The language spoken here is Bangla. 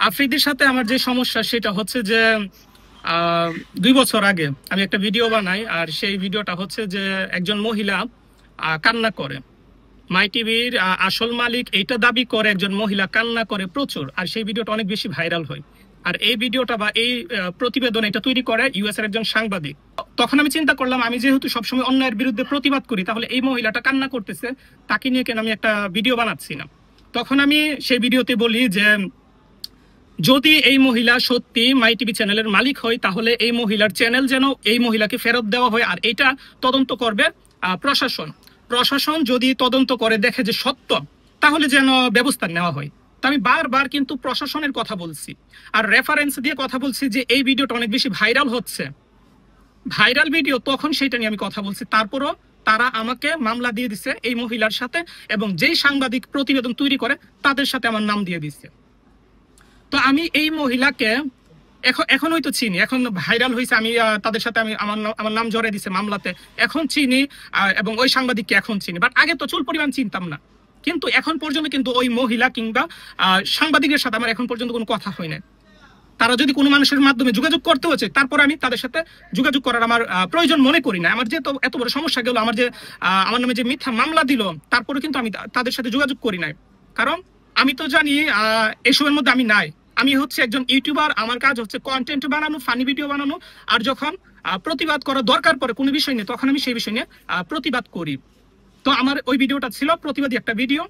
আফ্রিদির সাথে আমার যে সমস্যা সেটা হচ্ছে যে 2 বছর আগে আমি একটা ভিডিও বানাই, আর সেই ভিডিওটা হচ্ছে যে একজন মহিলা কান্না করে। মাই টিভির আসল মালিক এইটা দাবি করে, একজন মহিলা কান্না করে প্রচুর, আর সেই ভিডিওটা অনেক বেশি ভাইরাল হয়। আর এই ভিডিওটা বা এই প্রতিবেদন এটা তৈরি করে ইউএস এর একজন সাংবাদিক। তখন আমি চিন্তা করলাম, আমি যেহেতু সবসময় অন্যায়ের বিরুদ্ধে প্রতিবাদ করি, তাহলে এই মহিলাটা কান্না করতেছে, তাকে নিয়ে কেন আমি একটা ভিডিও বানাচ্ছি না। তখন আমি সেই ভিডিওতে বলি যে যদি এই মহিলা সত্যি মাই টিভি চ্যানেলের মালিক হয়, তাহলে এই মহিলার চ্যানেল যেন এই মহিলাকে ফেরত দেওয়া হয়, আর এটা তদন্ত করবে প্রশাসন। প্রশাসন যদি তদন্ত করে দেখে যে সত্য, তাহলে যেন ব্যবস্থা নেওয়া হয়। তো আমি বারবার কিন্তু প্রশাসনের কথা বলছি, আর রেফারেন্স দিয়ে কথা বলছি যে এই ভিডিওটা অনেক বেশি ভাইরাল হচ্ছে, ভাইরাল ভিডিও, তখন সেটা নিয়ে আমি কথা বলছি। তারপরও তারা আমাকে মামলা দিয়ে দিছে এই মহিলার সাথে, এবং যেই সাংবাদিক প্রতিবেদন তৈরি করে তাদের সাথে আমার নাম দিয়ে দিচ্ছে। তো আমি এই মহিলাকে এখন হয়তো চিনি, এখন ভাইরাল হয়েছে, আমি তাদের সাথে আমি আমার নাম জড়াই দিছে মামলাতে, এখন চিনি, এবং ওই সাংবাদিককে এখন চিনি, বাট আগে তো চুল পরিমাণ চিনতাম না। কিন্তু এখন পর্যন্ত কিন্তু ওই মহিলা কিংবা সাংবাদিকের সাথে আমার এখন পর্যন্ত কোনো কথা হয় না। তারা যদি কোনো মানুষের মাধ্যমে যোগাযোগ করতে হচ্ছে, তারপর আমি তাদের সাথে যোগাযোগ করার আমার প্রয়োজন মনে করি না। আমার যে এত বড় সমস্যা গেল, আমার যে আমার নামে যে মিথ্যা মামলা দিল, তারপরে কিন্তু আমি তাদের সাথে যোগাযোগ করি নাই। কারণ আমি তো জানি এসবের মধ্যে আমি নাই। আমি হচ্ছে একজন ইউটিউবার, আমার কাজ হচ্ছে কন্টেন্ট বানানো, ফানি ভিডিও বানানো, আর যখন প্রতিবাদ করা দরকার পড়ে কোনো বিষয় নিয়ে, তখন আমি সেই বিষয় নিয়ে প্রতিবাদ করি। তো আমার ওই ভিডিওটা ছিল প্রতিবাদী একটা ভিডিও,